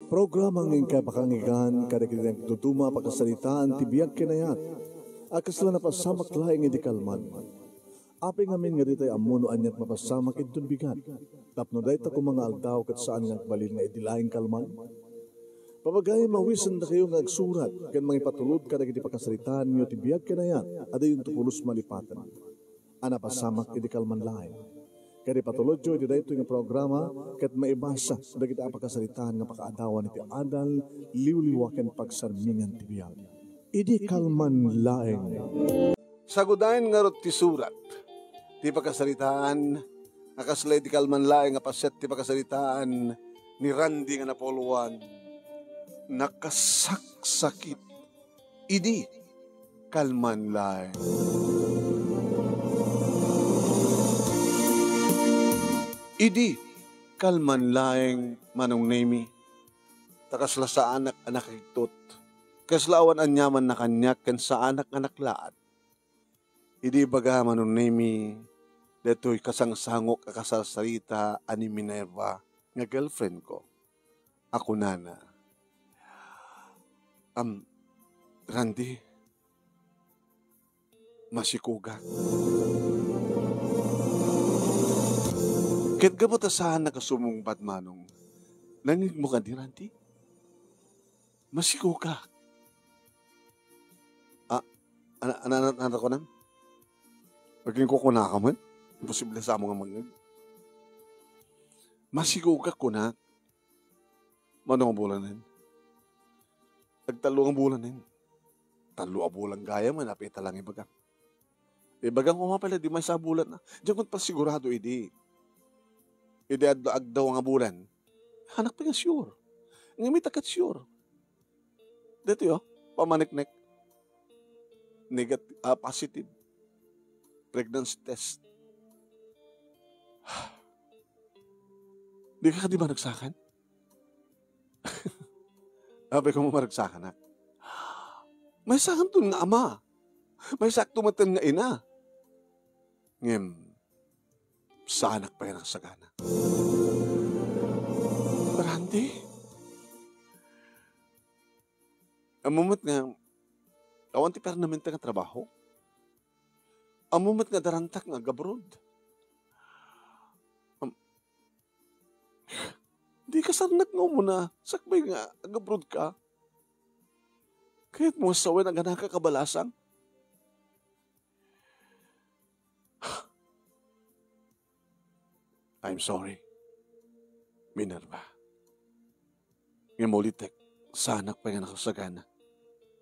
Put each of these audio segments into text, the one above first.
Programang ingkay pakangigan, kadagitang tutuma pakasalitaan, tibiyag kinayat, akasla na pasamak laing hindi kalman. Api ngamin nga ditay amuno anyat mapasamak itun bigat. Tapno dahi ta mga aldaw kat saan nga balil nga idilaing kalman. Pamagay mawisan na kayo nga agsurat, kan mga ipatulod kadagiti pakasalitaan nyo tibiyag kinayat, aday yung tupulos malipatan. Ana pasamak hindi kalman laing. Kaya patulod jo, iti dahito yung programa, kat maibasa, dagiti apakasalitaan nga pakaadawan iti adal, liwliwaken pagsarmingan tibiyag. Idi kalman laeng. Sagudain nga rot ti surat, ti pakasalitaan, akaslay ti kalman laeng nga paset ti pakasalitaan ni Randy nga napoluan, nakasaksakit, idi kalman laeng. Idi, kalman laeng manong nemi, takasla sa anak higtot, kaslawan anyaman na kanyak kan sa anak laat. Idi baga manong nemi, deto'y kasangsangok akasalsalita ani Minerva, nga girlfriend ko. Ako nana. Randy, masikuga. Ket gabot asahan na kasumungbat manong, nangig mo ka di, Randy? Masiko ka. Ano ko nang? Pagkin ko kuna ka man? Imposible sa mga mangag. Masiko ka kuna. Manong ang bulanin? Tagtalo ang bulanin. Talo ang bulan gaya man, apita lang ibagang. Ibagang ko nga pala, di may sa bulan na. Diyan ko pa sigurado, idi. Idi agdaw nga bulan. Hanak pa nga sure. Ngamit akat sure. Dito yo, pamanik-nek. Negative, positive. Pregnancy test. Di ka di ba nagsakan? Sabi ko mo maragsakan na. May sakan to nga ama. May sakto matan nga ina. Ngem, sa anak pa yan ang sagana. Randy, ang moment nga, awan ti permanente nga trabaho. Ang moment nga darantak nga gabrod. Di ka sarnak nga muna, sakbay nga, gabrod ka. Kaya't mo sawin ang ganaka kabalasang. I'm sorry, Minerva. Nga molitek, sa anak pa nga nakasagana.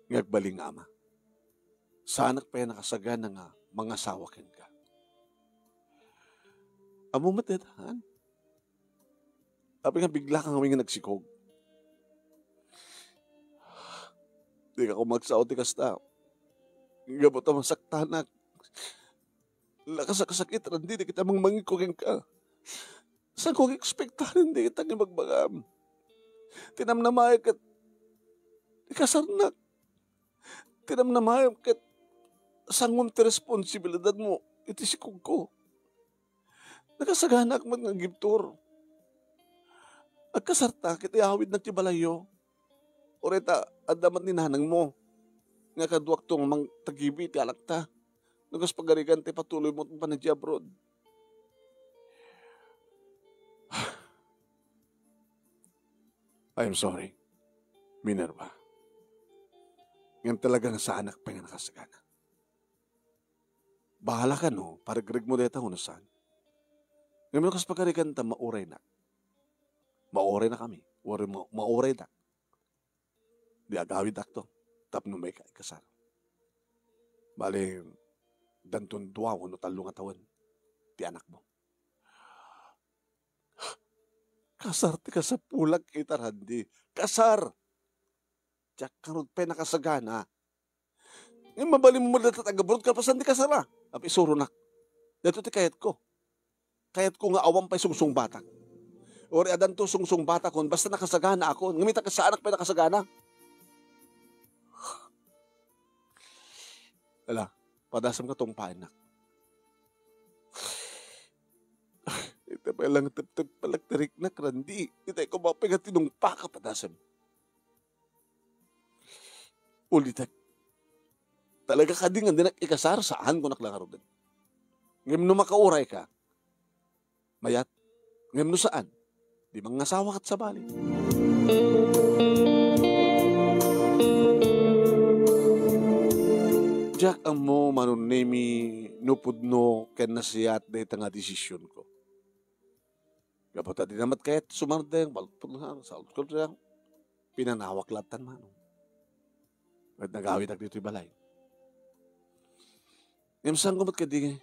Ngagbaling ama. Sa anak pa nga nakasagana nga mga sawakin ka. Amo matetahan. Sabi nga bigla kang nga nagsikog. Di ka kumagsaw ti kasta. Gabot ang masaktanak. Lakasakasakit, Randy, di kita mang mangikogin ka. Saan kong ekspektahan, di kita nga magbagam. Tinamnamay kat ikasarnak. Tinamnamay kat sangom ti responsibilidad mo, iti sikog ko. Nakasaganak man nga giptor. Agkasarta, kiti awid ng tibalayo. Oreta, adamat ni nanang mo. Nga kaduak tong mang tagibi ti alakta. Nagas pagarigan ti patuloy mo itong panadya abroad. I'm sorry, Minerva. Ngayon talaga nga sa anak pa nga nakasagana. Bahala ka no, para greg mo deta hunasan. Ngayon nakas pagarigan ta, mauray na. Mauray na kami. Mauray na. Di agawid akto. Tapno may kaikasar. Bale, dantun duwa, no talo nga tawan. Di anak mo. Kasar ti ka sa pulag kita, Randy. Kasar! Diyak karod pa nakasagana. Ngayon mabali mo mula tatagabrod ka, pasan di kasara. Api surunak. Dito ti kayat ko. Kayat ko nga awang pa'y sungsung batak. Ori adan to sungsung batak kon, basta nakasagana ako. Ngamita ka sa anak pa nakasagana. Ala, padasam ka tong paanak. Ito pa lang tip-tip palagtarik na krandi. Ito ko mapagat tinumpa ka padasam. Ulitak. Talaga ka din nga dinak ikasar saan ko naklakarodan. Ngem no makauray ka. Mayat. Ngem no saan. Di bang ngasawa kat sa bali. Jack ang mo manunemi nupudno ken nasiyat da nga desisyon ko. Kapag di namat kahit sumardeng, balpod lang, salot ko lang, pinanawak latan manong. At nagawit ak dito'y balay. Ngam kumot ka di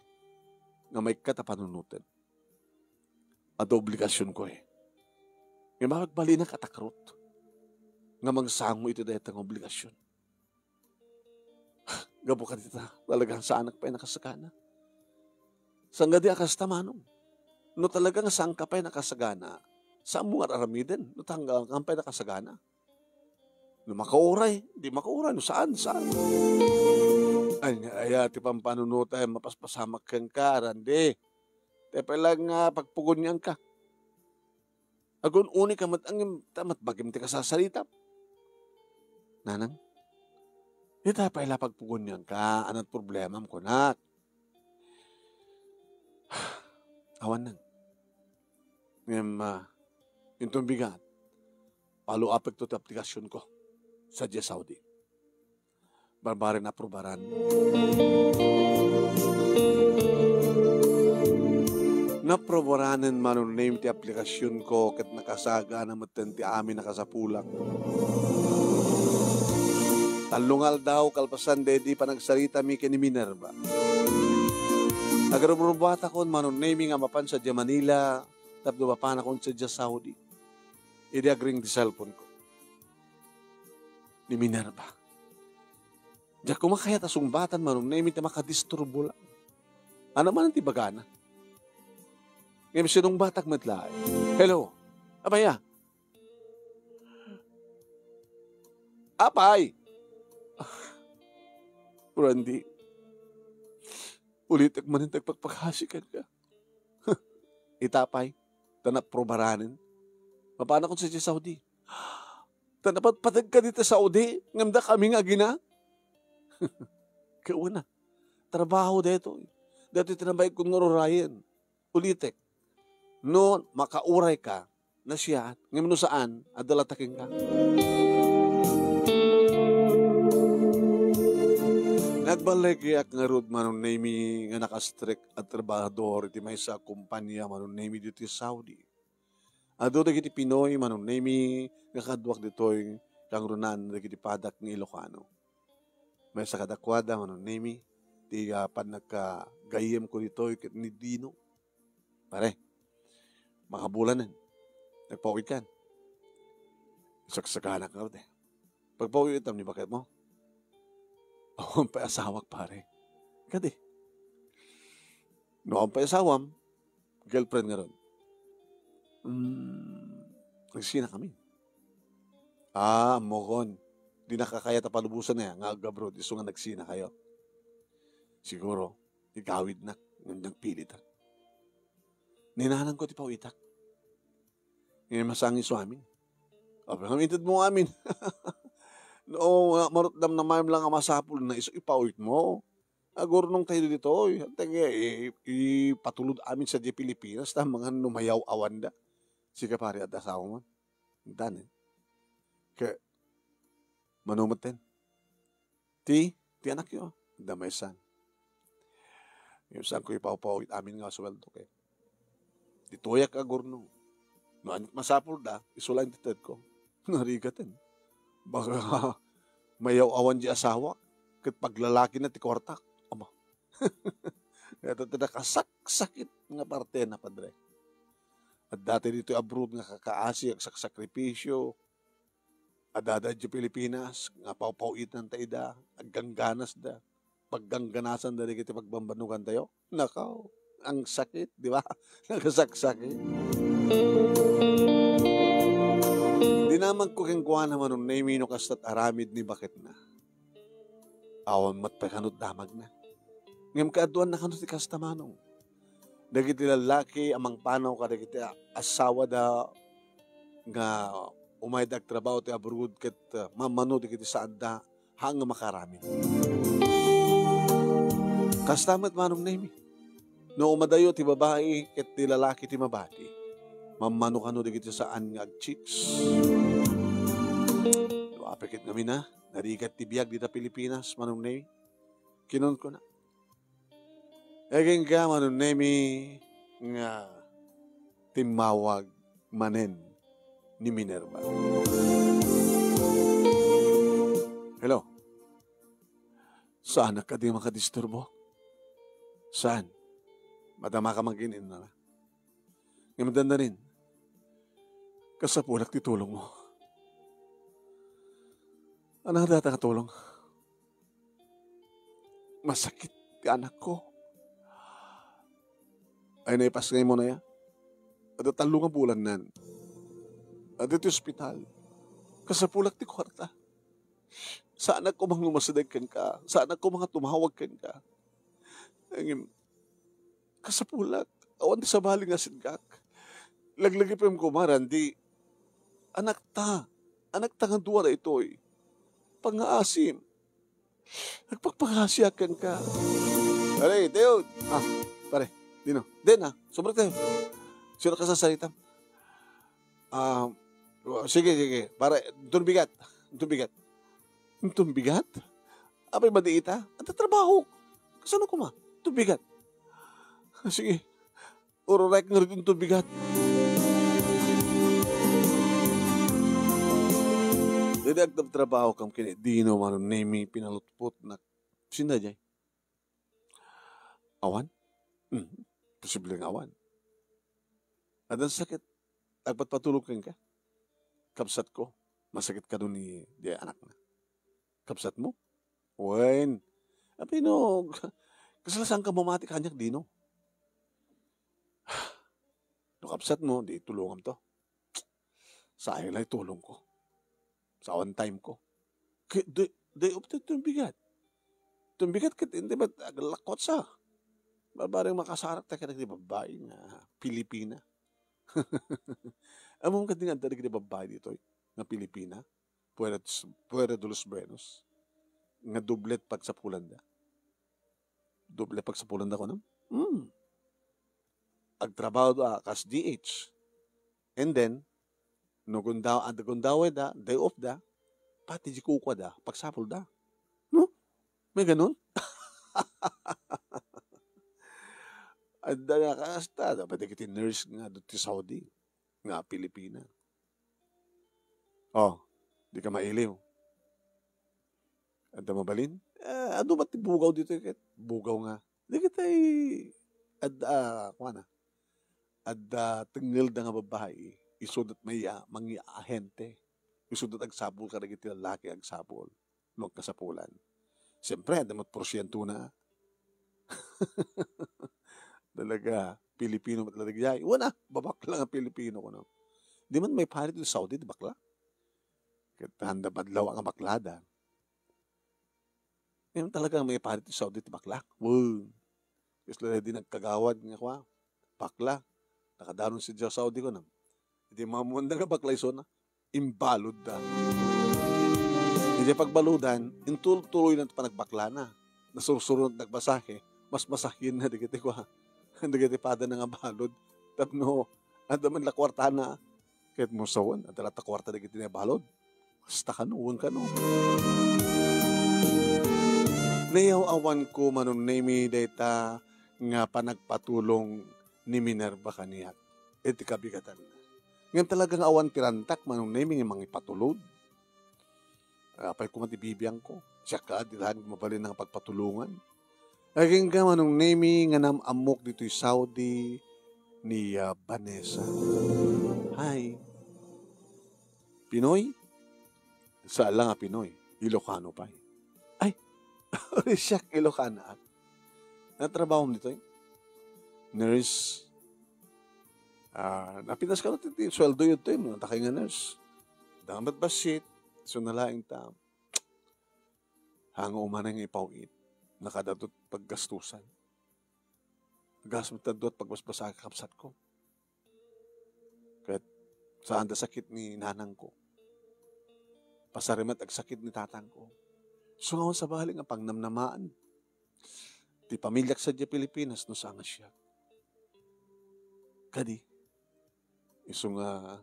nga may katapanunutin. At obligasyon ko eh. Nga magbali na katakrot. Nga mangsango ito dahil ang obligasyon. Gabo ka dito, talagang sa anak pa yung nakasagana. Saan nga di akas tamanong? No talagang saan ka pa yung nakasagana, saan mo nga aramidin? No tanggang ka pa yung nakasagana. No makauray, di makauray, no saan? Ay, ti pampanunuta, mapaspasamak kang ka, randi. Tepa lang pagpugon niyan ka. Agun uni ka matangim, tamat bagim ti kasasalita. Nanang? Ito pa ila pagpugon niyan ka, anong problema mo kunak? Awan nang. Ngem, yung tumbigat, palo apek to aplikasyon ko sa Jia Saudi. Barbarin na probaran. Naprobaranan manon name ti aplikasyon ko kat nakasaga na matan ti amin nakasapulang. Talungal daw kalpasan dedi pa nagsarita mi kini Minerva. Nagarumrubat ako manon name nga mapan sa Jia Manila tapos mapan ako sa Jia Saudi. Idi agring di cellphone ko. Ni Minerva. Diya kumakayat asumbatan manon name iti makadisturbo lang. Ano man ang tibagana? Ngayon sinong batak matlay. Hello. Abaya. Apay. Randy. Ulitak man yung tagpagpaghasikan ka. Itapay. Tanap probaranin. Mapana ko sa Saudi. Tanapat patag ka dito sa Saudi. Ngamda kami nga gina. Kauna. Trabaho dito. Dito tinabay kong ngororayan. Ulitek. No, makauray ka na siya, ngayon no saan, adalataking ka. Nagbaligyak nga rod manon nami nga nakastrik at trabahador iti may sa kumpanya manon nami dito sa Saudi. Ado dagiti Pinoy manon nami nga kadwak ditoy kang runan dagiti padak ng Ilocano. May sa kadakwada manon nami ti pan nagkagayem ko ditoy ket ni Dino. Pare. Makabulanan. Nagpawid kan. Saksakanak ka rin. Pagpawid itam ni bakit mo? Ako ang payasawak pare. Kadi. No ang payasawam, girlfriend nga ron. Nagsina kami. Mokon. Di nakakaya tapalubusan na yan. Nga agabroad. Iso nga nagsina kayo. Siguro, igawid na. Ngandang pilit ha. Ninahanan ko ti pawitak. Ngayon masangi so amin. Abang mo amin. No, marutdam na mayam lang ang masapul na iso ipawit mo. Agor nung tayo dito, ipatulod amin sa di Pilipinas na mga numayaw awanda. Sika pari at asawa mo. Dan eh. Kaya, manumaten. Ti anak yun. Damay san. Yung saan ko ipawit amin nga sweldo kaya. Ditoyak agor no. Noan masapul da, isulain tited ko. Narigatin. Baka mayaw awan di asawa. Kat paglalaki na ti kortak. Ama. Ito tinakasakit nga parte na padre. At dati dito abroad nga kakaasi, sakripisyo. Adada di Pilipinas, nga pawpawit ng taida, aggangganas da. Paggangganasan da kita pagbambanugan tayo. Nakaw. Ang sakit, di ba? Nakasaksakit. Di naman ko keng kuha naman nung naimino kastat aramid ni bakit na. Awan mat pa kanot damag na. Ngam kaaduan na kanot ti kastamanong. Dagiti lalaki amang panaw ka dagiti asawa da nga umay dag trabaho ti abroad ket mamano dagiti saan da hanga makaramin. Kastamet manong nemi. No umadayo ti babae ket ti lalaki ti mabati. Mamano kano dagiti saan nga agchicks. Apikit kami na, narigat ti biyag dita Pilipinas, manong nemi. Kinon ko na. Egeng ka, manong nemi, nga timawag manen ni Minerva. Hello? Saan ka di makadisturbo? Saan? Madama ka magkinin na. Ngayon na rin, kasapulak ti tulong mo. Ano data ka tulong? Masakit ka anak ko. Ay naipas ngayon mo na ya. At talong ang bulan nan. At ito ospital. Kasapulak ti kwarta. Saan ako mga lumasadagkan ka? Saan ako mga tumawagkan ka? Ang kasapulak. Awan di sa baling asin kak. Laglagi pa yung kumaran, di anak ta nga duwa na ito'y pang-aasim. Nagpagpangasiakan ka. Pare, Teo. Pare, Dino. Den sobrang tayo. Sino ka sa salita? Sige. Para, tumbigat. Tumbigat? Abay madiita? At trabaho. Kasano ko ma? Tumbigat. Sige. Urorek nga rin tumbigat. Dili agtrabaho kam kini Dino manon nemi pinalutpot na sinda jay. Awan? Posibleng awan. Adan sakit. Agpatpatulog ka. Kapsat ko. Masakit ka doon di anak na. Kapsat mo? Wen. Apino, kasalasan ka mamati kanyak Dino. No kapsat mo, di tulungan to. Sayang lang tulong ko. Sa on time ko. Day of the tumbigat. Tumbigat ka, hindi ba lakot sa? Babarang makasarap tayo ka di babae nga Pilipina. Among ka din ang tarig di babae dito nga Pilipina. Puwera de los Buenos. Nga dublet pag sa Pulanda. Dublet pag sa Pulanda ko na? Agtrabaho da kas DH. And then, no gundaw da, day off da, pati di kukwa da, pagsapol da. No? May ganun? At da kasta, dapat kita nurse nga doon ti Saudi, nga Pilipina. Di ka mailiw. At mabalin? Ano ba't bugaw dito? Bugaw nga. Di kita tingil da nga babae, isudot mangi ahente. Isudot agsabol ka rin lalaki agsabol. Luwag kasapulan. Siyempre, damat porsyento na. Talaga, Pilipino matalagay. Wala, babakla nga Pilipino ko. No? Di man may parit sa Saudi, di bakla? Handa badlaw ang baklada. Ngayon talaga may parit sa Saudi, di bakla? Wow. Kasi din nagkagawad nga kwa. Bakla. Nakadaron si Diyos Saudi ko na. Hindi mamunda nga bakla iso na. Imbalod da. Hindi pagbaludan, yung tuloy na panagbakla na. Nasusunod nagbasahe, mas masahin na digiti ko ha. Digiti pada na nga balod. Tapno, anda man lakwarta na. Kahit mo sawan, anda lata kwarta digiti na balod. Basta kanuun ka no. Nayaw-awan ko manon nemi data nga panagpatulong ni Minerva kaniyak. Iti kabigatan na. Ngayon talagang awan tirantak manon nemi nga mga ipatulod. Apay ko matibibiyang ko. Siya ka, dilahan mabalin ng pagpatulungan. Naging ka manong nemi nga namamok dito'y Saudi ni Vanessa. Hi. Pinoy? Saan lang nga Pinoy? Ilocano pa eh. Ay, siya Ilocana. Natrabaho mo dito eh? Nurse. Napinas ka natin, sweldo yun ito eh. Natakay nga nurse. Damat basit. So nalaing ta. Hanga umanay nga ipawit. Nakadatot paggastusan. Agas mo tadot pagbasbasa ka kapsat ko. Kahit saan da sakit ni nanang ko. Pasarimat ag sakit ni tatang ko. So nga sa baling ang pangnamnamaan. Ti pamilyak sa di Pilipinas no sanga siya. Kadi. Iso nga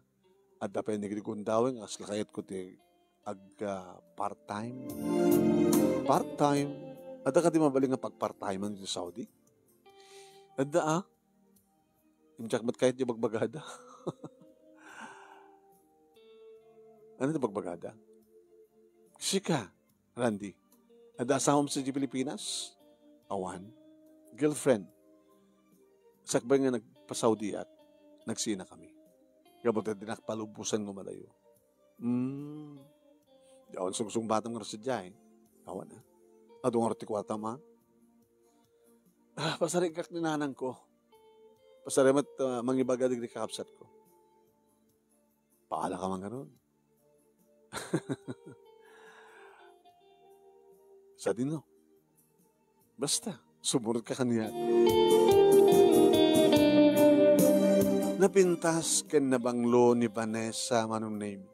at dapat nagigundawin as lakayat ko ti ag part-time. Part-time. At ka di mabaling nga pag-part-time dito sa Saudi. Adda imjak mat kahit di bagbagada. Ano ito bagbagada? Sika, Randy. Adda asawa mo sa di Pilipinas? Awan. Girlfriend. Sakbay nga nagpa-Saudi at nagsina kami. Gabot na dinakpalubusan ko malayo. Di awan sungsung batang nga sa dyan. Awan na. Adong arti ko atama. Pasarigak ni nanang ko. Pasarimat mangibagadig ni kakapsat ko. Paala ka man ganun. Sa dino. Basta, sumunod ka kaniya. Napintas ken na banglo ni Vanessa manong name.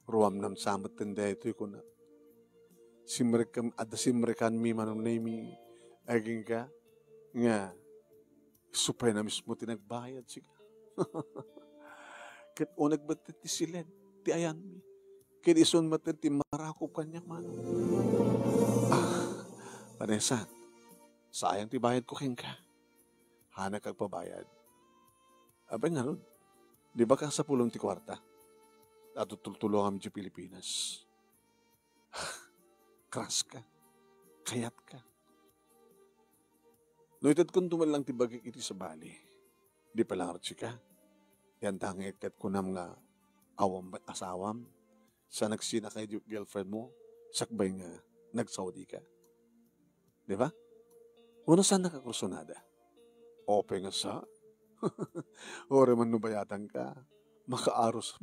Ruam nam samat tenda ito ko na. Simrekan mi manong name aging ka nga supay na mismo tinagbayad siya. Kat unag batit ti silen ti ayan mi. Kat ison matin ti marakop kanya man. Vanessa, sayang ti bayad ko king ka. Hana kag pabayad. Abay nga ron, di ba ka sa pulong ti kwarta? At tutultulong kami di Pilipinas. Kras ka. Kayat ka. Noitad kung tumalang ti bagay iti sa bali. Di palang archi ka. Yan tangit kat kunam nga awam asawam. Sa nagsina kay girlfriend mo, sakbay nga nag-Saudi ka. Di ba? Una saan nakakursunada? Ope nga sa ore man nubayatan ka.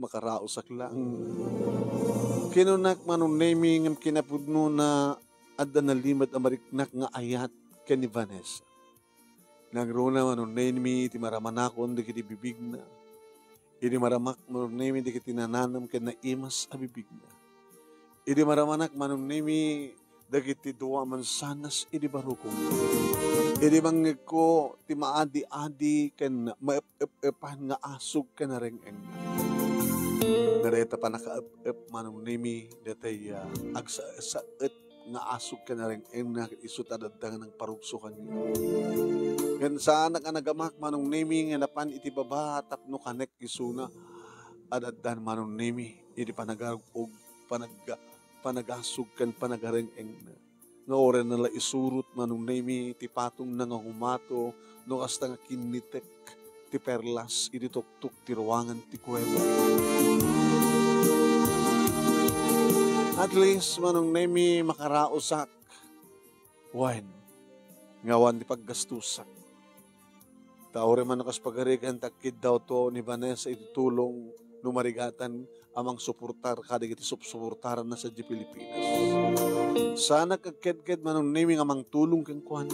Makaraosak lang. Kinunak manong naming ang kinapudno na adda na limad amariknak nga ayat ka ni Vanessa. Nagruna manong naming iti maramanakon di kiti bibig na. Iti maramak manong naming di kiti nananam ka na imas abibig na. Iti maramanak manong naming dagiti duwa man sanas iti barukong. Iti mangig ko ti maadi-adi ken maep-epan nga asog ka na ring eng. Nareta pa naka-ep manong nimi datay agsaet nga asog ka na ring eng na isutadadang ng parugsukan niya. Gan saan nga nagamak manong nimi nga napan iti baba tapno kanek isuna adaddan manong nimi iti panagarog panagasog kan panagareng eng na. Nga oren nala isurut manong nemi ti patong na nga humato no kasta nga kinitek ti perlas iti tuktuk ti ruangan ti kuweba. At least manong nemi makaraosak wine ngawan ti paggastusak. Taore man nakas pagarigan takid daw to ni Vanessa iti tulong numarigatan amang suportar kadig iti suportaran na sa di Pilipinas. Sana kagked-ked manong naming amang tulong kang kuhan.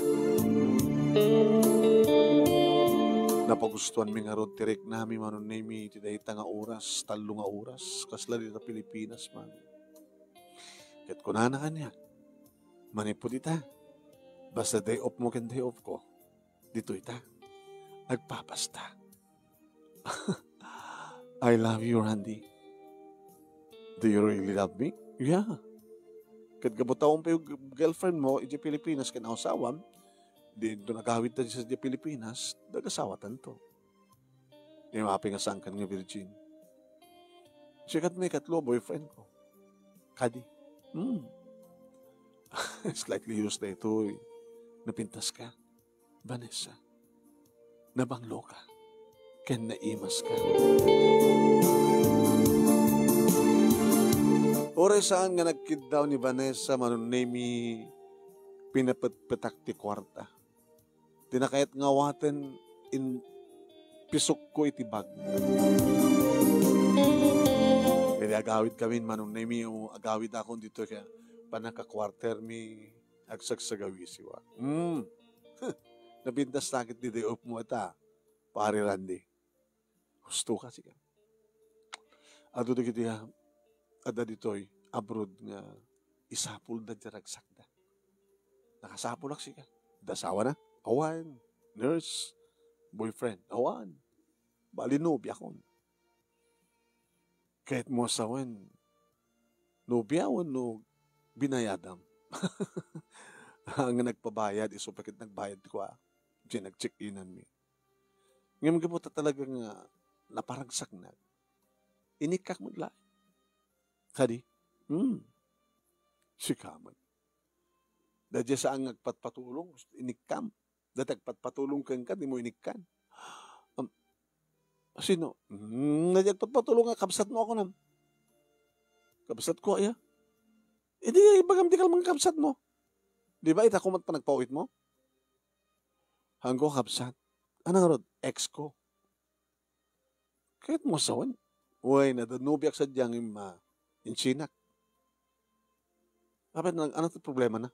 Napagustuhan mi nga rod tirik nami manong nami iti dayta nga oras, talo nga oras, kasla dito Pilipinas man. Ket kunana kanya, manipod ita, basta day off mo ken day off ko, dito ita, agpapasta. I love you, Randy. Do you really love me? Yeah. Kat gabutawang pa yung girlfriend mo, iti Pilipinas, kinakasawam, di doon nagawit na sa iti Pilipinas, nagasawatan to. Yung maping asangkan nga virgin. Sikat may katlo, boyfriend ko. Kadi. Slightly used na ito. Napintas ka. Vanessa. Nabanglo ka. Ken naimas ka. Oray saan nga nagkid daw ni Vanessa manong nami pinapatpatak ti kwarta. Tinakayat ngawaten in pisok ko iti bag. Kaya agawid kami manong nami o agawid akong dito kaya panaka-kwarter mi agsagsagawi siwa. Nabintas nakit di day mo ita, pare Randy. Gusto ka siya. Ato di kiti ada ditoy, abroad nga, isapul da diragsak da. Nakasapul ak siya. Dasawa na, awan, nurse, boyfriend, awan, balinobya kon. Kahit mo asawan, nobyawan no binayadam. Ang nagpabayad, iso pakit nagbayad ko di nag-check-inan mi. Ngayon po talagang naparagsak na. Inikak mo lang. Kadi, sikaman. Dadya sa ang nagpatpatulong, inikam. Dati nagpatpatulong kang ka, di mo inikan. Sino? Nagpatpatulong nga, kabsat mo ako nam. Kabsat ko, ya. Di, ibagam di ka lang kabsat mo. Di ba, itakumat pa nagpawit mo? Hanggo kabsat. Anong rod? Ex ko. Kahit mo sawan. Uy, nadanubiak sa diyang insinak. Kapit, ano ito problema na?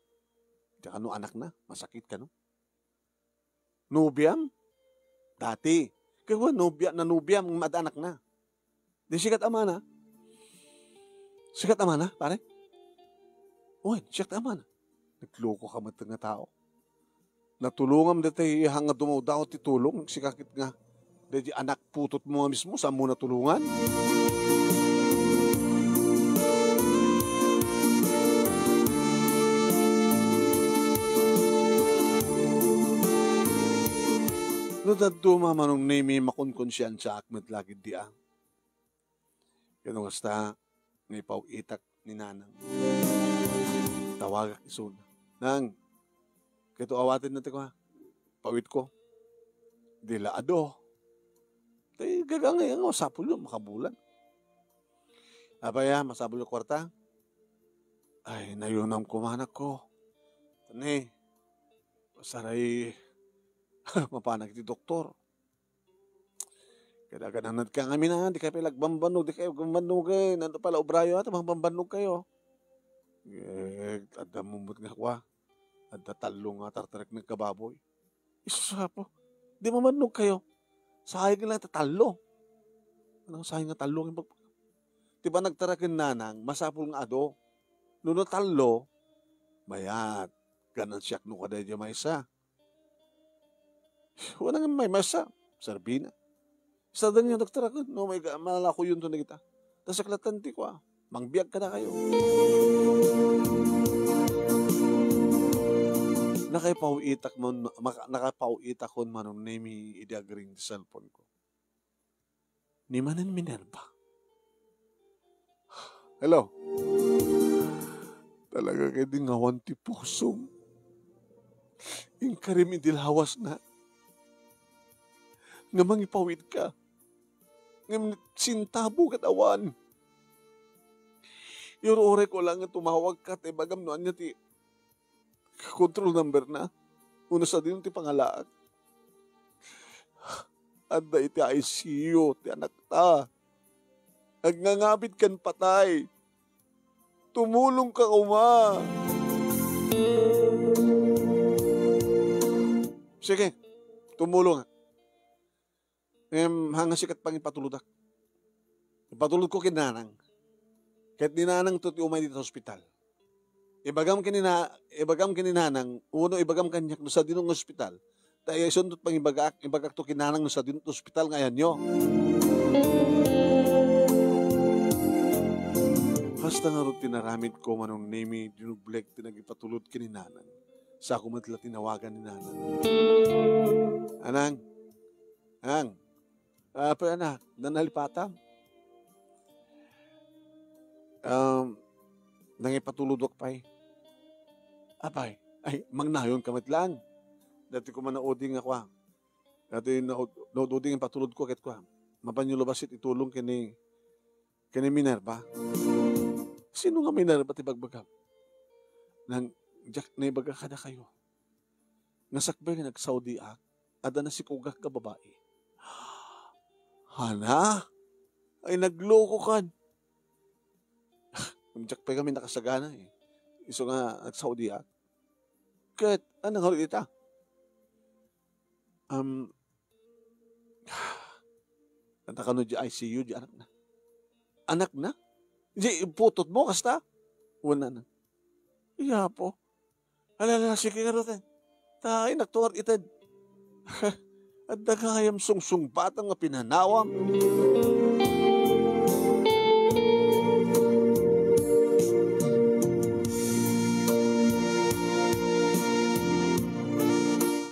Diyan ano anak na? Masakit ka, no? Nubiam? Dati. Kaya nubiam, madanak na. Di sikat ama na. Sikat ama na, pare? Uy, sikat ama na. Nagloko ka man nga tao. Natulungan dito hanga dumaw daw ti tulong. Sikakit nga. Dahil anak putot mo nga mismo, saan mo natulungan? No dadto mamanong name makonkonsyensya akmet lagi diya. Kano ngasta ngay pau itak ni nanang. Tawagak isun. Nang, kito awatin natin ko ha. Pawit ko. Dila ado. Tay gagangay ang masapul yun, makabulan. Abaya, masapul yung kwarta. Ay, nayunam kumanak ko. Tani, saray, mapanag ti doktor. Kaya gananad ka kami na, di kayo pilagbambanog, di kayo gumbanog eh. Nando pala obrayo ata, bambanog kayo. Ada mumut nga kwa. Ada talong nga tartarak ng kababoy. Isasapo. Di mamanog kayo. Sayang lang tatalo. Anong sayang nga talong? Diba nagtarakin nanang, masapul nga ado. Nuno talo, mayat. Ganan siyak no kada di maysa. Wala nga may masa. Sarbina. Sa dan yung nagtarakin. No, may malako yun to na kita. Tapos saklatan ti ko mangbiyag ka na kayo. Nakapauitak kon manong name idiagring di cellphone ko. Ni manan Minerva. Hello? Talaga kayo din ngawan ti pusong. Yung karim idilhawas na. Nga mangipawid ka. Nga sintabo kat awan. Yung ore ko lang nga tumawag ka, te bagam noan niya ti control number na. Una sa din ti pangalaak. Anda iti ICU, ti anak ta. Nagnangabit kan patay. Tumulong ka uma. Sige, tumulong. Hanga sikat pang ipatuludak. Ipatulod ko kinanang. Kahit ninanang to ti umay dito sa ospital. Ibagam kininanang, uno ibagam kanyak no sa dinong ospital. Tayo isundot pang ibagak to kinanang no sa dinong ospital ngayon nyo. Hasta nga ro tinaramid ko manong name dinublek tinagipatulod kininanang. Sa ako matla tinawagan ni nanang. Anang, pa anak, nanalipatam. Nangipatulod pa'y. Apay, ay, mangnayon kamit lang. Dati ko man nauding ako. Dati nauding ang patulod ko kahit ko. Mapanyulo basit itulong kini Minerva. Sino nga Minerva tibagbagam? Nang Jack na ibaga ka na kayo. Nasakbay nga nag-Saudi ak, ada na si kugak ka babae. Hana? Ay nagloko kan. Jack pa kami nakasagana eh. Iso nga nag-Saudi ak. Kahit, anong haro ita? Um, Kanta ka no di ICU, di anak na. Anak na? Di putot mo, kasta? Wala na. Iya po. Alala, sige nga rin. Tayo, nagtuwar itad. At dagayam sungsung batang nga pinanawam.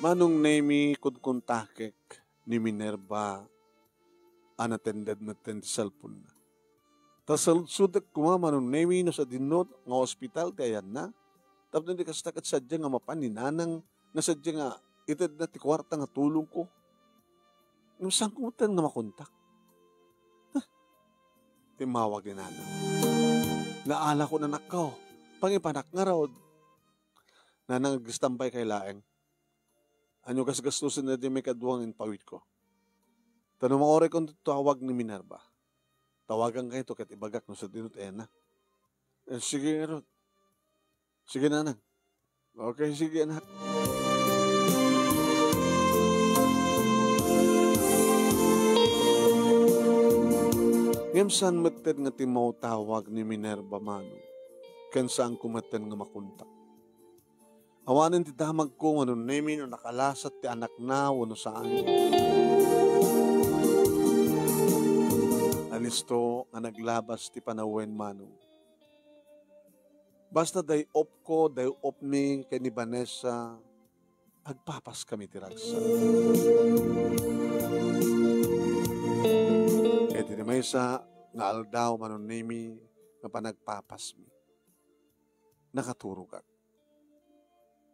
Manong nemi kunkuntakek ni Minerva unattended na ten cellphone na. Tas sudak kuma manong nemi no sa dinot nga hospital ti ayan na. Tapos hindi kastakat sadya nga mapaninanang nga sadya nga itad na ti kwarta nga tulong ko. Yung sangkutan nga makontak. Timawag ni nanang. Naala ko na nakaw. Pangipanak nga raw. Nanang agistambay kay laeng. Anyo gasgastusin na di may kaduwang in pawit ko. Tanong mo ore kung tawag ni Minerva. Tawagan kayo to kat ibagak no sa dinut na. Sige nga Rod. Sige nanang. Okay, sige anak. Ngem meten nga timaw tawag ni Minerva mano. Ken saan kumeten nga makuntak. Awanin ti damag ko ano nemi no nakalasat ti anak na wano saan. Alisto nga naglabas ti panawen mano. Basta day op ko, day op mi kay ni Vanessa, agpapas kami ti ragsa. Kaya ti may sa nga aldaw manon nemi nga panagpapas mi. Nakaturog ako.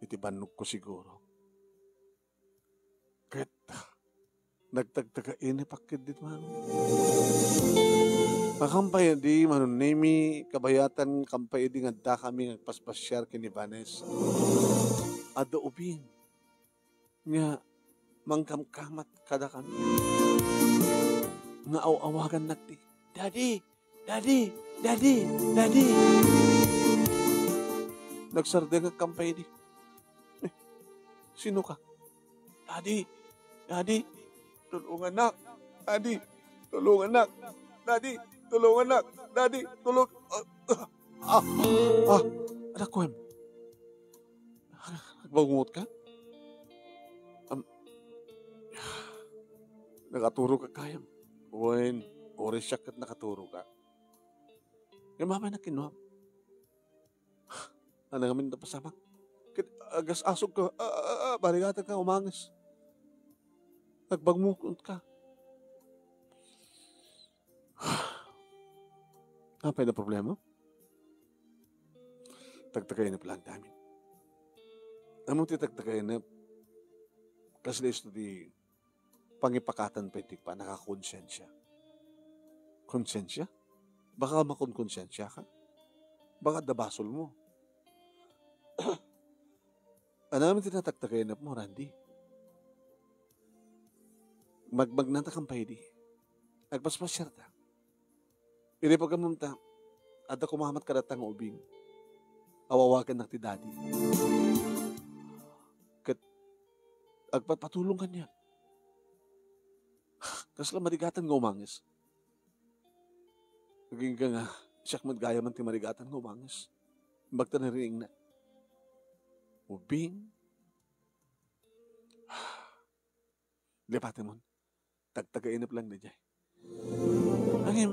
Iti bannog ko siguro. Kahit nagtagtagain pakit dit man. Makampay di manon nemi kabayatan kampay di nga kami nagpaspasyar kini Vanessa. Ado ubing nga mangkamkamat kada kami. Nga awagan nagti. Daddy! Daddy! Daddy! Daddy! Nagsarde nga kampay di. Sino ka? Daddy! Daddy! Tulungan nak! Daddy! Tulungan nak! Daddy! Tulungan nak! Daddy! Tulong! Anak ko, nagbangungot ka? Nakaturo ka kayam. Uwain, oras siya kat nakaturo ka. Yung mama na kinuha. Ano namin na pasamak? Agas asog ka, barigatan ka, umangis. Nagbagmukot ka. Apa na problema? Tagtagay na pala ang dami. Among titagtagay na kasi isto di pangipakatan pwede pa nakakonsensya. Konsensya? Baka makonkonsensya ka? Baka dabasol mo. Ano naman tinatagtagay na mo, Randy? Magnatakampay di. Nagpaspasyar ta. Ili pagkamunta, ada kumahamat kadatang ubing. Awawagan na ti daddy. Kat, agpatulong ka niya. Kasi lang marigatan nga umangis. Naging ka nga, siyak magaya man ti marigatan nga umangis. Bagta na rin na. Ubing. Lipatin mo. Tagtagainip lang na dyan. Angin,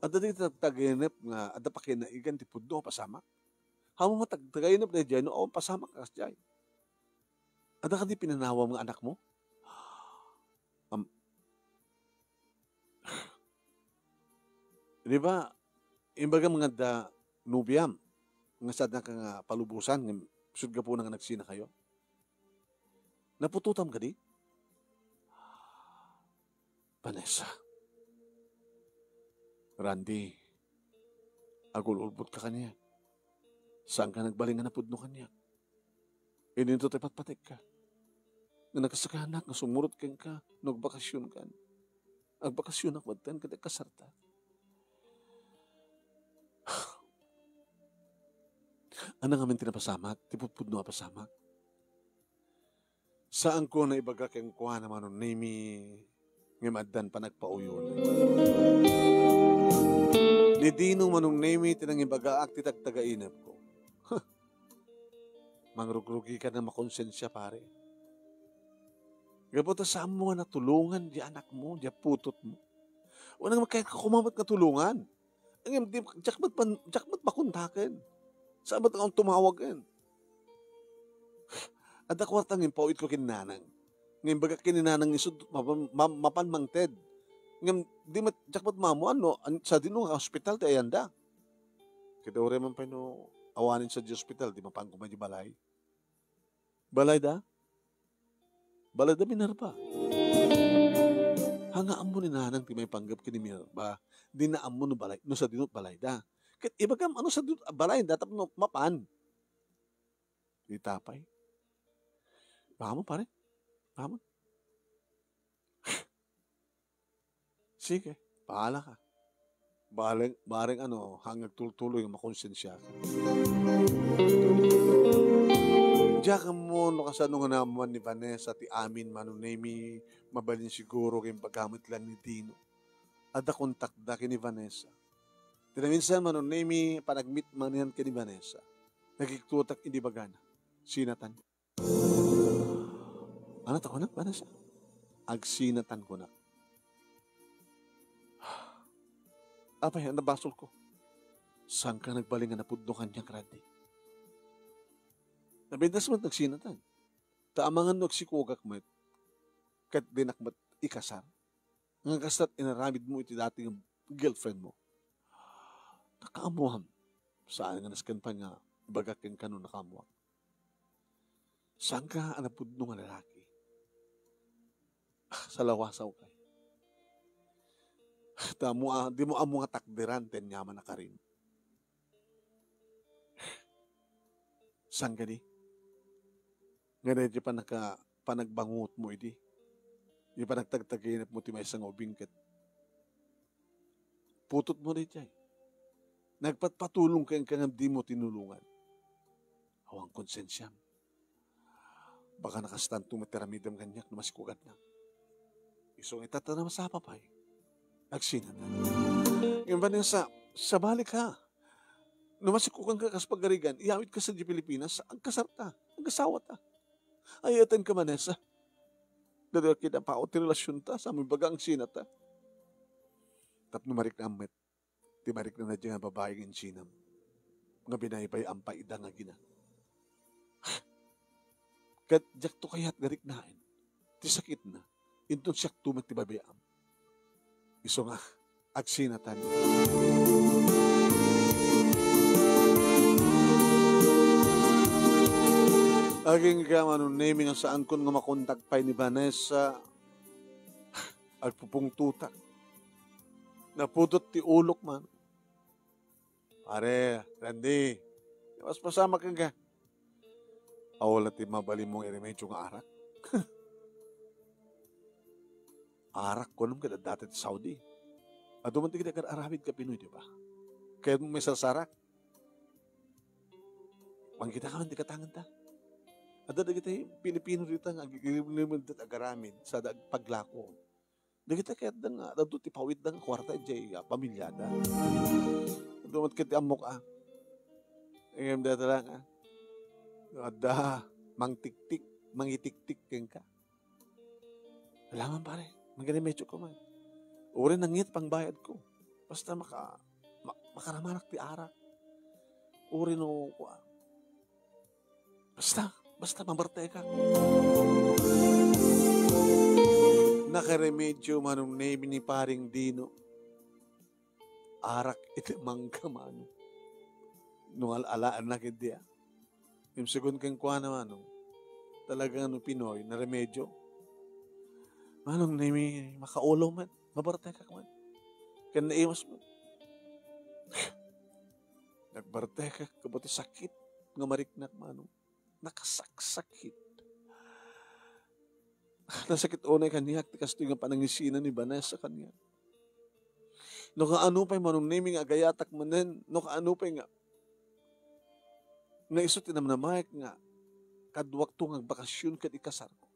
ada di tagtagainip nga, ada pa kinaigan ti pudno pasama. Hamo mo tagtagainip na dyan, o pasama ka dyan. Ada ka di pinanawa mga anak mo? Di ba, imbaga mga da nubiyam, nga sad na ka nga palubusan, nga sud ka po na nga nagsina kayo. Napututam ka di? Vanessa. Randy, agul-ulbot ka kanya. Saan ka nagbaling nga napudno kanya? Ininto tayo patpatik ka. Nga nakasakanak, nga sumurot ka, nagbakasyon ka. Agbakasyon ako, badan ka kasarta. Ano nga man tinapasamak? Tipupudno pasamak? Saan ko na ibaga keng kuha naman nun, nami ngamaddan pa nagpauyon. Ni Dino manong nami tinang ibaga ak titagtagainap ko. Mangrugrugi ka na makonsensya pare. Gabota saan mo nga natulungan di anak mo, di putot mo. Wala nga kahit kumamat na tulungan. Ang jakmat makuntakin. Saan ba't akong tumawagan? At akwartang impawit ko kinanang. Ngayon baga kininanang isod, mapanmang Ted. Ngayon, di jakmat mamo, ano, sa dino nga hospital, di ayanda. Kita ure man pa no, awanin sa di hospital, di mapang kumadyo balay. Balay da? Balay da minarba. Hangaan mo ni nanang ti may panggap kini minarba. Di na amo no balay, no sa dinot balay da. Kit ibagam ano sa dinot balay da, tap no mapan. Di tapay. Baka mo pare? Baka mo? Sige, paala ka. Baring ano, hanggang tuloy yung makonsensya ka. Diya ka mo, no kasano nga naman ni Vanessa, ti amin manunemi, mabalin siguro kayong paggamit lang ni Dino. Ada kontak da kini Vanessa. Tinaminsan manunemi, panagmit man yan kini Vanessa. Nagiktutak hindi bagana. Sinatan. Ano ta ko na, Vanessa? Agsinatan ko na. Apay, nabasol ko. Saan ka nagbaling nga napudno kanyang kradi? Nabintas mo't nagsinatan. Taamangan nagsikugak mo kat dinakmat ikasar. Nga kasat inaramid mo iti dating girlfriend mo. Nakaamuham. Saan nga naskan pa nga bagakin ka no nakamuham. Saan ka napudno nga lalaki? Sa lawasaw kay. Di mo amo nga takdiran, ten yaman na ka rin. Saan ka di? Nga di pa panagbangot mo, idi. Di pa nagtagtaginap mo, ti may isang ubingkat. Putot mo rin dyan. Nagpatpatulong kayang kang di mo tinulungan. Awang konsensyam. Baka nakastanto matiramidam ganyak na masikugat na. Isong itatanam sa papay. Agsinatan. Yung ba sa balik ha? Numasikukan ka kas pagarigan, iawit ka sa di Pilipinas, ang kasarta, ang kasawa ta. Ayatan ka Vanessa. Dado kita pa o ti relasyon ta, sa aming bagang sinata. Tap numarik na amet, timarik na dyan ang babae ng sinam. Nga binaybay ang paida nga gina. Kat jak to kaya't garik nain, ti sakit na. Intong siyak tumat ti babayam. Iso nga, agsinatan. Aging ka manunemi nga saan kun nga makontakpay ni Vanessa, agpupungtutak. Naputot ti ulok man. Pare, Randy, mas pasama ka nga. Awala ti mabalim mong iremedyo nga arak. Arak ko nung kada dati sa Saudi. At dumanti kita kada-arabid ka Pinoy, di ba? Kaya may sarsarak. Wang kita ka man, di katangan ta. At dada kita Pilipino rito nga, gilimulit agaramid sa paglako. Da kita kaya da nga, dado ti pawid da nga kwarta, jay pamilyada. Dumat kita amok Ngayon dada lang Ada, mangitik-tik keng ka. Alaman pare, maganimedyo ko man. Uri nangit pang bayad ko. Basta makaramanak ti arak. Uri no ko. Basta mabarte ka. Nakaremedyo manong name ni paring Dino. Arak iti mangkamano. Nung alalaan na kidya. Yung segun kang kuha naman, talagang Pinoy na remedyo. Manong nami makaulo man, mabarte ka man. Kaya naiwas mo. Nagbarte ka, kabuti sakit, nga mariknak manong. Nakasaksakit. Nasakit unay kaniyak, tikas ito yung panangisinan ni Vanessa kaniya. No kaano pa'y manong nami nga agayatak manen, no kaano pa'y nga nga iso tinamnamayag nga kadwak to nga bakasyon kad ikasar ko.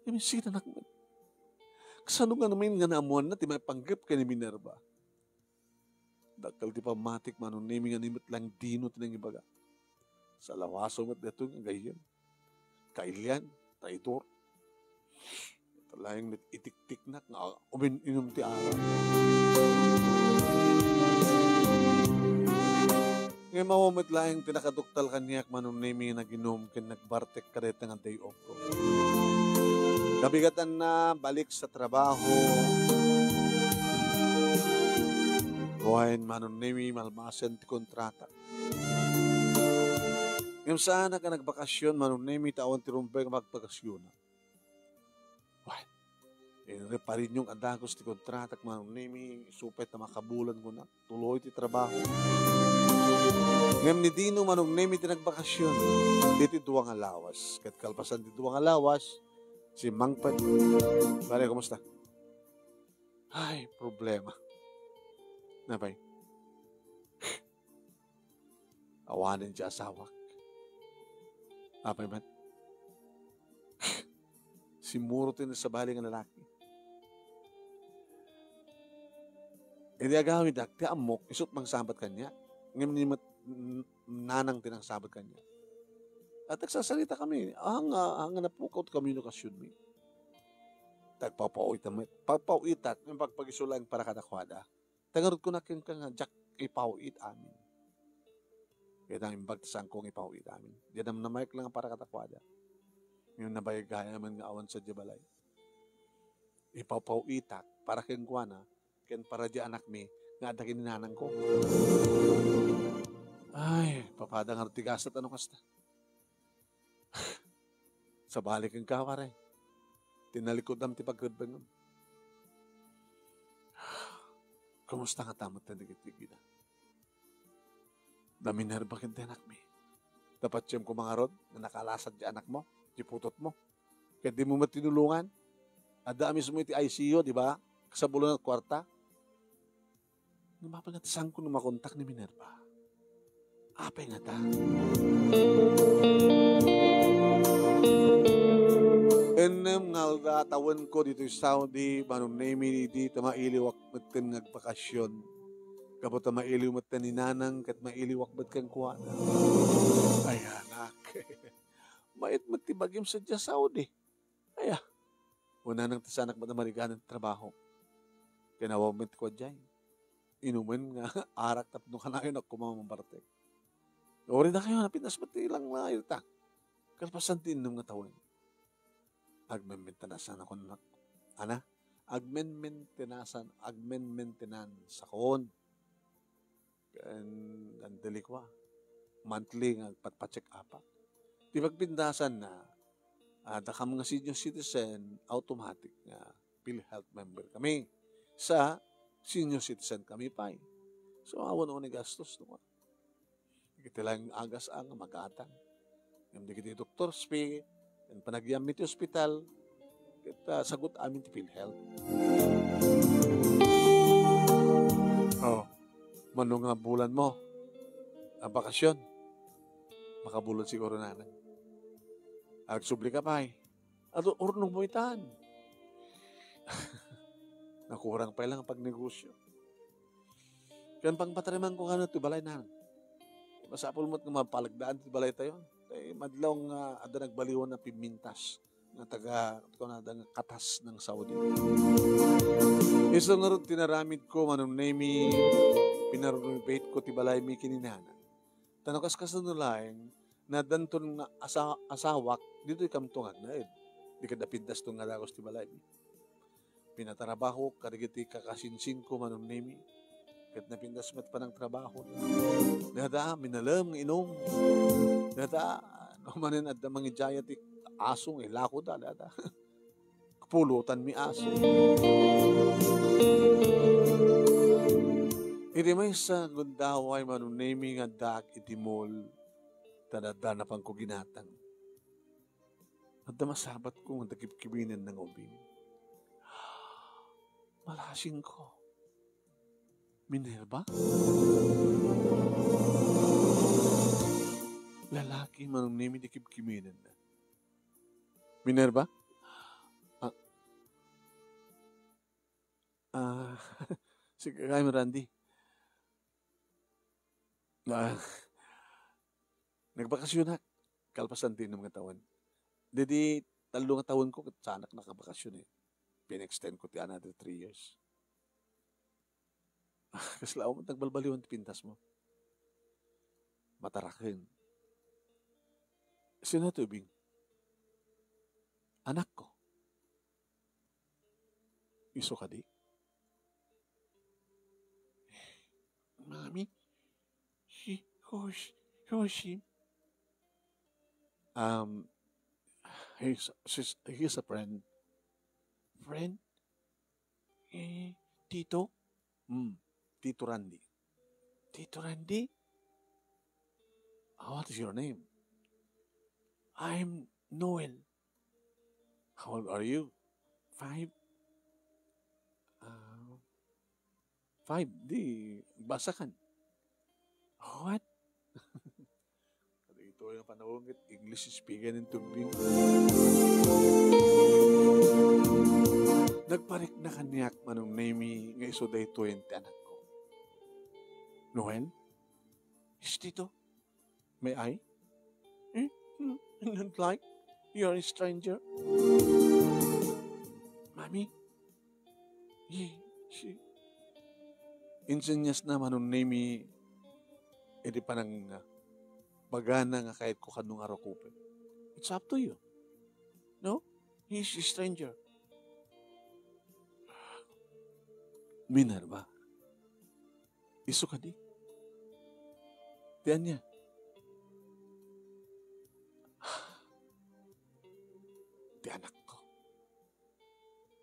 Sige anak mo. Kasano nga naman nga naamuan na, ti may panggap ka ni Minerva. Dakal ti pamatik manon nemi nga nimit lang dino tinang ibaga. Sa lawaso mat dito nga gayon. Kailian, traitor. Talayang itik-tik na nga uminom ti araw. Ngayon mawamit lang tinakaduktal kanyak manon nemi nga naginom kin nagbartek karet nga day off ko. Kabigatan na balik sa trabaho. Buhayin manon nemi malmasen ti kontrata. Ngayon sana ka nagbakasyon manon nemi taon ti rumpay ka magpakasyon. Buhayin. Reparin yung adagos ti kontrata manon nemi supet na makabulan ko na. Tuloy ti trabaho. Ngayon ni Dino manon nemi ti nagbakasyon. Diti duwang alawas. Kat kalpasan ti duwang alawas. Si Mangpet. Pare, kumusta? Ay, problema. Napay. Awanin siya asawak. Apay man. Simurutin sa bali ng lalaki. Hindi agawid ti amok, isot mang sabat kanya. Ngayon ni nanang tinang sabat kanya. At nagsasalita kami, ang napukaw ti komunikasyon mi. Pagpauitat, yung pagpagisulang para kadakwada. Tagarod ko na kin ka nga, Jack, ipauit amin. Kaya nang imbagtasan kong ipauit amin. Diyan na mic lang para katakwada. Yung nabayagaya man nga awan sa Jabalay. Ipauitak, para kin kwa na, kin para di anak mi, nga adakin ninanang ko. Ay, papadang artigasat ano kasta. Sa balik ang kaware. Tinalikod nam ti pagkudbang. Kumusta nga tamat na nagitigi na? Naminerba kin ti anak mi. Dapat siyem ko mga rod na nakalasad di anak mo, di putot mo. Kaya di mo matinulungan. Ada mismo iti ICU, di ba? Kasabulan at kwarta. Namapagatisan ko na makontak ni Minerva. Apay nga ta. Enem nga tawan ko dito sa Saudi, manong nemi dito mailiwak matin nagbakasyon. Kapot na mailiw matin ni nanang kat mailiwak mat kang kuha. Ay anak, mait matibagim sa dya Saudi. Ay una nang tasanak mat na mariganan trabaho. Kinawamit ko dyan. Inuman nga, arak tapno ka na yun ako mamambartek. Ori na kayo, napinas mati lang na yun ta. Kalpasan din ng nga tawan. Agmen-maintenance ako na. Ana? Agmen-maintenance akon. Ang delikwa. Monthly nga patpacheck up. Di pagpindasan na, daka mga senior citizen, automatic nga PhilHealth member kami. Sa senior citizen kami pa. So, awan o ni gastos. No? Kita lang agas ang magatang. Yung di kita doktor speak, yung panagyamit yung hospital, kita sagot amin ti PhilHealth. Oh, mano nga bulan mo, ang bakasyon, makabulon siguro nanan. Agsubli ka pa at urnong mo itaan. Nakurang pa lang ang pagnegosyo. Kaya pang patariman ko nga na ito, balay na. Masapol mo't nga mapalagdaan ito, balay tayo. Eh, madlaw nga ada nagbaliwan na pimintas nga taga katas ng Saudi. Isa nga rin tinaramid ko, manong nemi, pinarunipate ko, tibalay mi kininana. Tanakas kasanulaing, na danton nga asawak, dito ikamtungag na eh. Di ka dapintas itong nga dagos tibalay mi. Pinatarabaho, karigiti kakasinsin ko, manong nemi. Kat napindas mat pa ng trabaho. Nada, minalam, inom. Nada, manin at mga jayat asong ilako da, nada. Pulutan mi aso. Iti may sa gundaway manunemi nga dak itimol tadada na pang kuginatang. At masabat ko nga takip-kibinan ng ubing. Malasing ko. Minerva? Lalaki manunemi takip-kibinan na. Minerva? Ah, sige, kaya mo, Randy. Ah, nagbakasyon na. Kalpasan din ng mga taon. Didi, 3 taon ko, sa anak nakabakasyon eh. Pinextend ko ti another 3 years. Kasi lao mo, nagbalbaliwan ti pintas mo. Matarakin. Sino to, Bing? Anak ko. Iso ka di? Mami, who's she? Um, he's a friend. Friend? Tito? Tito Randy. Tito Randy? What is your name? I'm Noel. How old are you? 5? 5. Di, basakan. What? Ito yung panahon, English speaking in tubing. Nagparik na kanyak manong name nga iso day 20 anak ko. Noel? Is Tito? May I? Not like you're a stranger. Mami? Insinyas na manong name edi panang bagana nga kahit ko kanong araw kupin. It's up to you. No? He's a stranger. Minerva. Iso ka di? Tiyan niya. Ti anak ko.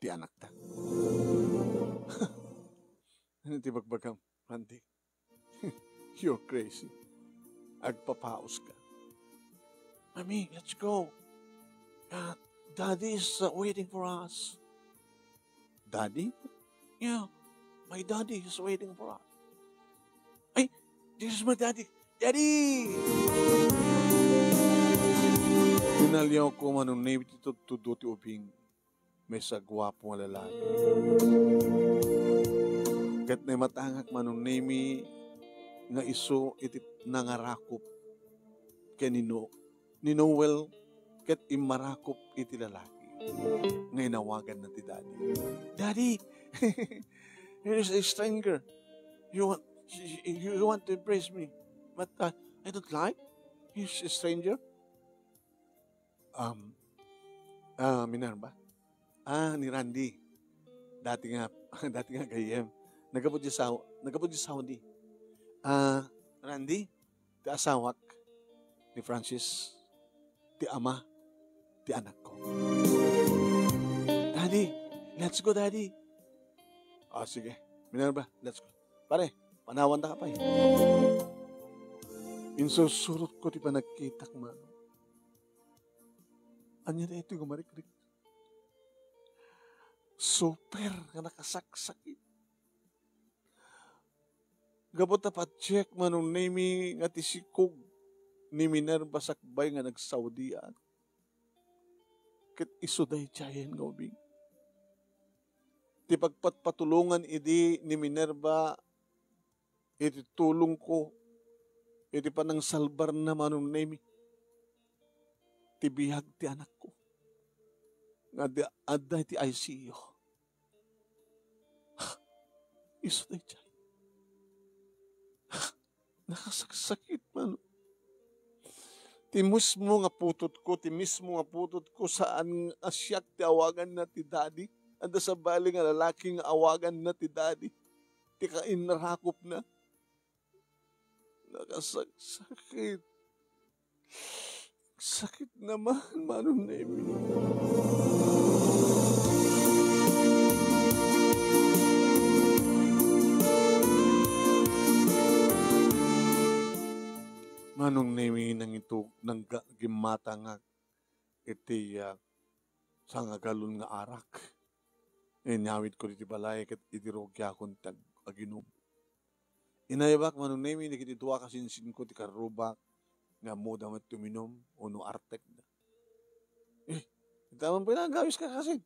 Ti anak ta. Ano ti bagbagam, Randy? You're crazy. Agpapaos ka. Mami, let's go. Daddy is waiting for us. Daddy? Yeah, my daddy is waiting for us. Ay, this is my daddy. Daddy! Tinalyaw ko manong name ito tuduti uping may sagwapo nga lalaki. Kat na matangak manong name nga iso iti nangarakop kay ni Noel ket imarakop iti lalaki nga inawagan na ti daddy. Daddy, here's a stranger. You want to embrace me, but I don't like. He's a stranger. Minerva. Ni Randy. Dati nga gayem. Nagabot di Saudi. Randy, ti asawak ni Francis, ti ama, ti anak ko. Daddy, let's go, Daddy. Sige. Minerva, let's go. Pare, panawan na ka pa eh. Insusurot ko ti panagkitak man. Anya na ito yung marikrik. Super nga nakasaksakit. Gabot na pa-check manong name nga ti sikog ni Minerva sakbay nga nag-Saudian. Ket isuday tiyayen nga ubing. Ti pagpatulungan idi ni Minerva, iti tulong ko, iti panang salbar na manong name. Ti bihag ti anak ko. Nga adda ti ICU. Isuday tiyayen. Nakasaksakit man. Ti mismo nga putot ko saan asyak ti awagan na ti daddy. Anda sa bali nga lalaki nga awagan na ti daddy. Ti kainrakop na. Nakasaksakit. Sakit naman, Manong Nemi. Manong Nemi nang ito, nang gimata nga, iti sa nga galon nga arak. Nyawit ko diti balay, kat itirogya akong aginom. Inayabak, Manong Nemi, nakitidua kasinsin ko, ti karubak, nga mo damat tuminom, o no artek na. Tamang pinagawis ka kasi.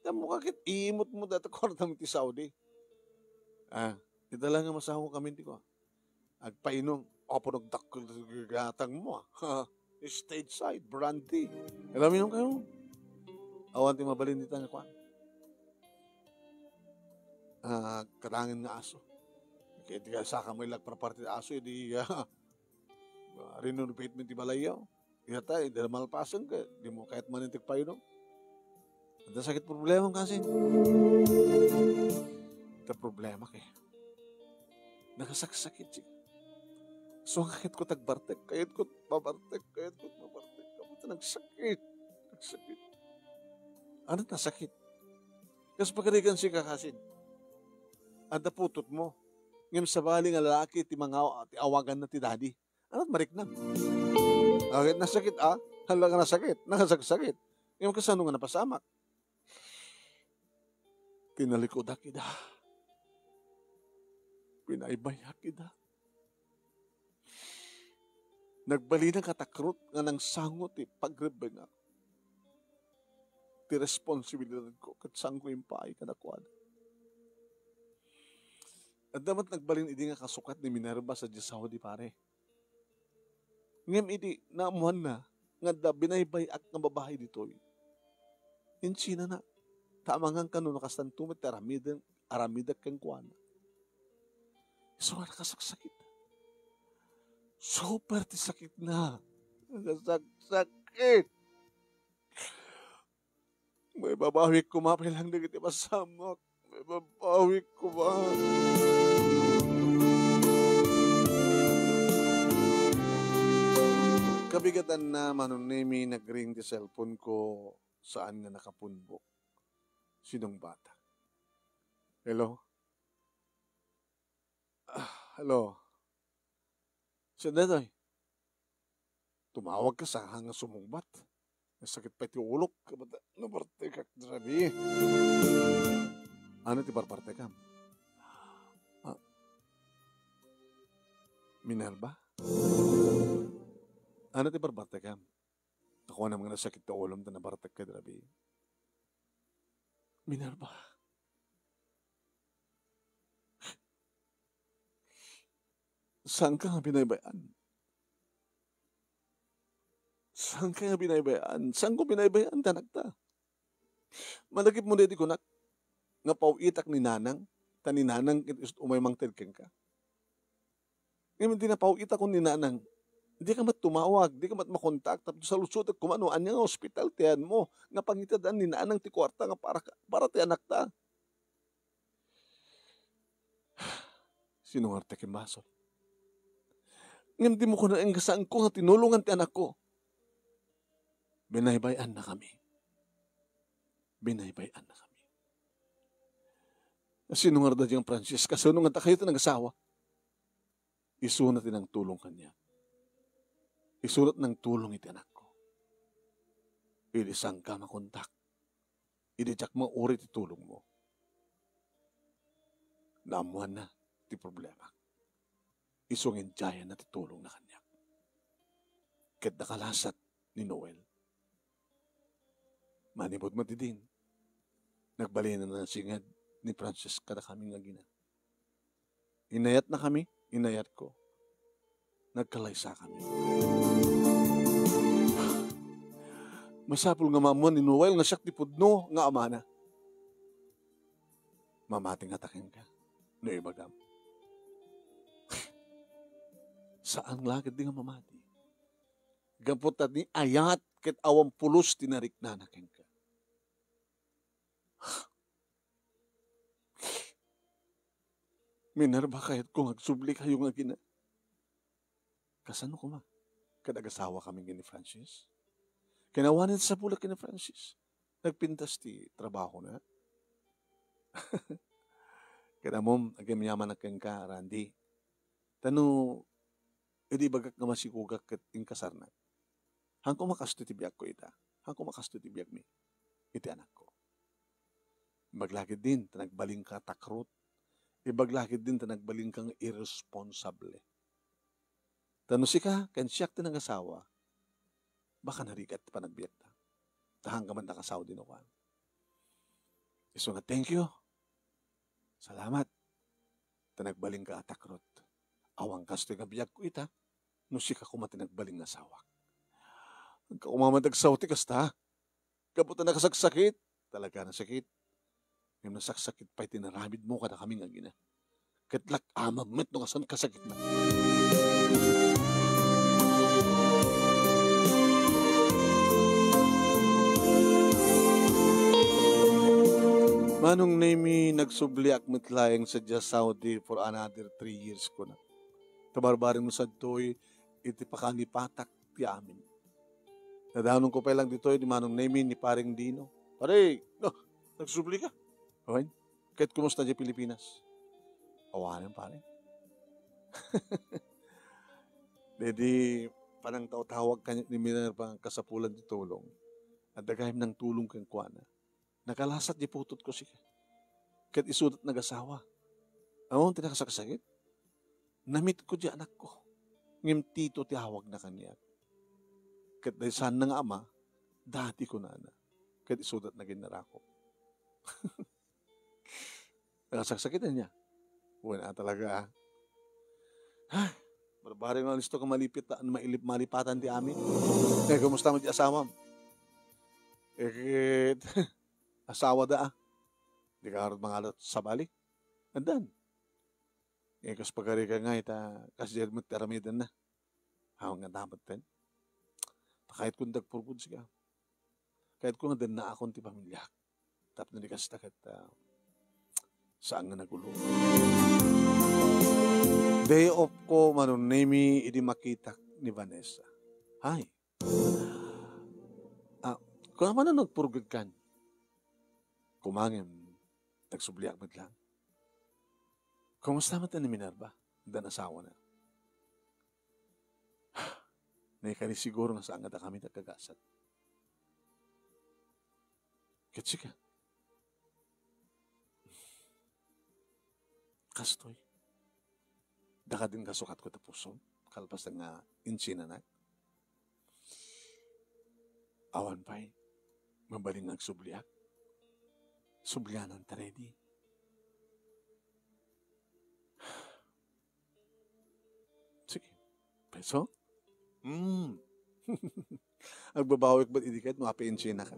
Tamo kakit imot mo dati kwarta mo ti Saudi. Ita lang nga masaho kami ti ko. Agpainom, opo nagdakil gatang mo. Stage side, brandy. Alam mo kayo? Awan ti mabalin dito nga kwan. Karangin nga aso. Kaya di ka saka may lagparaparte aso, di renovate mo ti balayaw. Iyata, di na malpasan ka. Di mo kahit manintig pa yun. Ada sakit problema kasi. Ito problema kaya. Nakasaksakit siya. So, kahit ko tagbartek, kahit ko mabartek. Kamusta nagsakit. Nagsakit. Ano na sakit? Kasi pagkarigan siya kakasin. Ada putot mo. Ngayon sa bali nga lalaki, ti awagan na ti daddy. Ano mariknam? Kahit nasakit, hala nga nasakit. Nakasakit. Ngayon kasano nga napasamak. Tinalikoda kita. Pinaibaya kita. Nagbali na katakrot nga nang sangot pagrebeng ako. Ti responsibilidad ko kat sang ko impay kanakuan. At damat nagbalin idi nga kasukat ni Minerva sa Saudi pare. Ngem idi naamuhan na nga binaybay at nga babahay dito. Insina na. Tamangan ka no nakastantumit aramidak kang kuana. So nga nakasaksakit. Super ti sakit na. Nakasaksakit. May babawik ko mapilang na kita masamok. May babawik ko ba? Kabigatan na manunimi nagring di cellphone ko saan nga nakapunbok. Sinong bata? Hello? Hello? Sandatoy? Tumawag ka sa hanga sumungbat. Sakit pa iti ulok. Ano parte ka, drabi? Ano ti parparte ka? Minerva? Ano ti parparte ka? Ako naman nga nasakit na ulam na nabartek ka, drabi. Minerva. Saan ka nga binaybayan? Saan ka nga binaybayan? Saan ko binaybayan, tanak ta? Malagip mo dito ko nga pauitak ni nanang, ni nanang umaymang tilking ka. Ngayon hindi na pauitak ko ni nanang, hindi ka tumawag, hindi ka makontak, tapos sa lusot at kumano, anya nga hospital, tiyan mo, nga pangitadaan ni nanang ti kwarta, nga para ti anak ta. Sinong arte kimbasol? Ngayon di mo ko na saan ko nga tinulungan ti anak ko. Binaybayan na kami. Binaybayan na kami. Sinong arda diyang Francis? Kasunong nga kayo ito nag-asawa. Isunat ng tulong kanya. Isunat ng tulong iti anak ko. Ilisang ka makontak. Idijak mo uri ti tulong mo. Naamuhan na ti problema. Isungin jaya na ti tulong na kanya. Ket nakalasat ni Noel. Manibod matidin. Nagbalina na singad ni Francis kada kami nga gina. Inayat na kami, inayat ko. Nagkalaysa kami. Masapul nga mamuan ni Noel nga siyak ti pudno nga amana. Mamating atakin ka. No ibagam. Saan lagad di nga mamati? Gampot at ni ayat ket awang pulos tinarik na nakin ka. Minerva kahit kung agsubli kayo nga gina. Kasano ko ma? Kadagasawa kami gini Francis. Kinawanin sa pula kini Francis. Nagpintas ti trabaho na. Kada mo, agamayaman na kang ka, Randy. Tano, hindi bagak nga masikugak kat inkasar na. Hangko makasto ti biyak ko ita. Hangko makasto ti biyak mi. Iti anak ko. Ibaglagid din, tanagbaling ka takrot. Ibaglagid din, tanagbaling kang irresponsable. Tano si ka, kansiyak ti ng asawa, baka narigat pa nagbiyak ta. Tahang ka man nakasaw din ako. Iso nga thank you. Salamat. Tanagbaling ka atakrot. Awang kasto nga biyag ko ita. No si ka kumatinagbaling nga sawak. Ang kaumamatag sawti kasta. Kaputan na kasagsakit. Talaga na sakit. Ngayon nasaksakit pa'y tinaramid mo kada kaming agina. Katlak amamit no kasan kasakit na. Manong nami nagsubliak mitlayang sa Saudi for another 3 years ko na. Tabarbarin mo sa to'y iti pakanipatak ti amin. Nadahanon ko pa lang dito'y di manong nami ni paring Dino. Pare, no, nagsubli ka. Okay? Kahit kumusta di Pilipinas? Awanan pare. Dedi, panang tawag kanya ni Minerva kasapulan di tulong. At dagahim ng tulong kang kuana. Nakalasat di putot ko siya. Kahit isudat nag-asawa. Amon, tinakasakasakit. Namit ko di anak ko. Ngim tito ti hawag na kanya. Kahit dahil saan ng ama, dati ko na. Kahit isudat na ginarako. Nakasaksakitan niya. Wala talaga. Ha? Barbari nga listo ka malipatan ti amin. Kumusta mo di asawa? Asawa da di ka harot mga alat sa bali. Andan. Kas pagkari ka nga kasi mo teramidan na. Hawang nga dapat din. Kahit kung dagpurpud siya. Kahit kung nga na akong ti pamilya. Tapos na di kasi takat saan nga nagulo. Day off ko manunemi idi makita ni Vanessa. Hay. Kung naman na nagpurgod kan, kumangin, nagsubliak mo lang. Kumusta mo ni Minerva? Dan asawa na. Naikani siguro nga saan nga kami nagkagasat. Katsi ka. Kastoy. Daka din kasukat ko tapuso. Kalpas nga insina na. Awan pa'y. Mabaling nagsubliak. Sublianan ta ready. Sige. Peso? Agbabawik ba't idikit? Mga pinsina ka.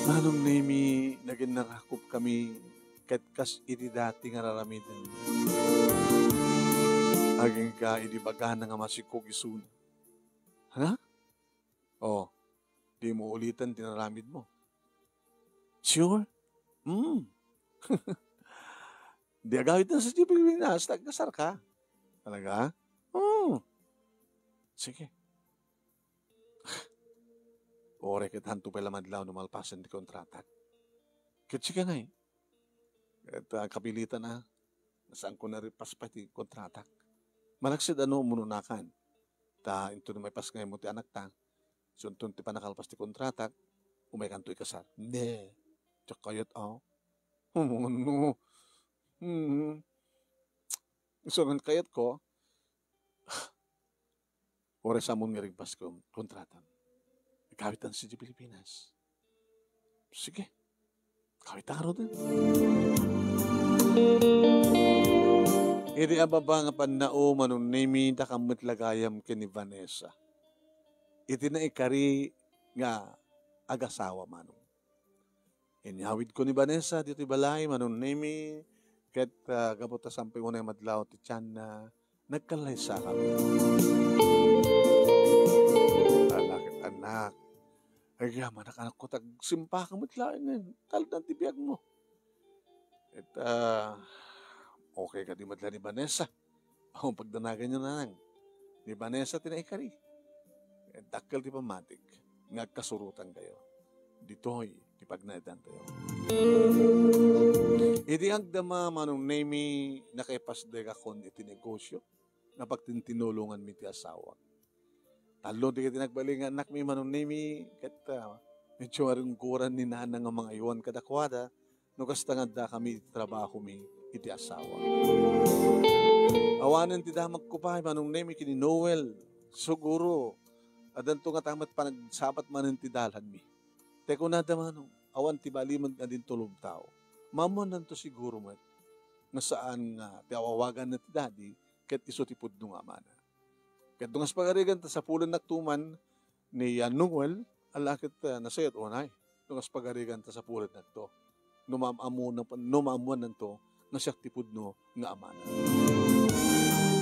Manong nami naging narakop kami kat kas iti dati nga raramidan. Aging ka idibaga na nga masikog isuna. Ha? Oh. Di mo ulitan, tinaramid mo. Sure? Di agawit na sa Pilipinas, tagkasar ka. Talaga? Sige. Ore ket hanto pala madlaw no malpasan di kontratak. Kitsi ka nga eh. At kapilitan na, nasaan ko na ripas pa ti kontratak. Malaksid mununakan. Ta, ito na may pas ngayon mo ti anak ta. So, ti panakalpas ti kontratak, umay kanto'y kasar. Ne. Tsak kayat, no. So, ang kayat ko, oras amon nga rigpas ko, kontratan. Kawitan si Pilipinas. Sige. Kawitan ka din. Iri ababa nga panao manunimi takamot lagayam kini Vanessa. Iti na ikari nga agasawa manong. Inyawid ko ni Vanessa dito balay manunimi ket kaputa samping unay madlaw ti tiyan na nagkalay sa kami. Anak. Ay anak ko tag simpa ka matlaing ngayon. Taldan ti biyag mo. At okay ka di madla ni Vanessa. Ang pagdanagan nyo na lang. Ni Vanessa tinaikari. Dakkel ti pamatik. Ngagkasurutan kayo. Dito'y ti pagnaedan tayo. Iti agdama manong nemi nakaipasdeg akon iti negosyo. Na pagtintinulungan mi ti asawa. Talo di ka tinagbaling anak mi manong nemi. Kat medyo arungkuran ni nana nga mga iwan kadakwada. No kastangad da kami trabaho mi iti asawa. Awanan ti damag ko pa manong nemi kini Noel. Siguro. Adan to nga tamat pa nagsapat man ti dalhan mi. Teko na da manong. awan ti baliman na din tulog tao. Mamon nanto siguro met, nga saan nga tiawawagan na ti daddy, ket iso ti pudno nga amana. Ket dungas pagarigan ta sa pulan naktuman ni Noel, alakit nasayat unay. Dungas pagarigan ta sa pulan nakto. Numaamuan nanto, nga siyak ti pudno nga amana.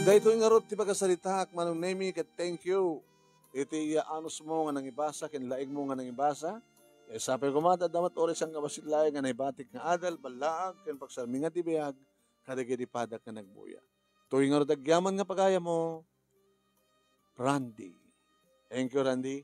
Dahito nga rot ti pagkasalita, ak manong nemi, ket thank you. Iti anos mo nga nangibasa, kinlaig mo nga nangibasa, sabi ko mata, damat oras ang kabasilay nga naibatik nga adal, balaag, ken pagsarmi nga tibiyag, kadagiti padak nga nagbuya. Tuwing nga agyaman nga pagaya mo, Randy. Thank you, Randy.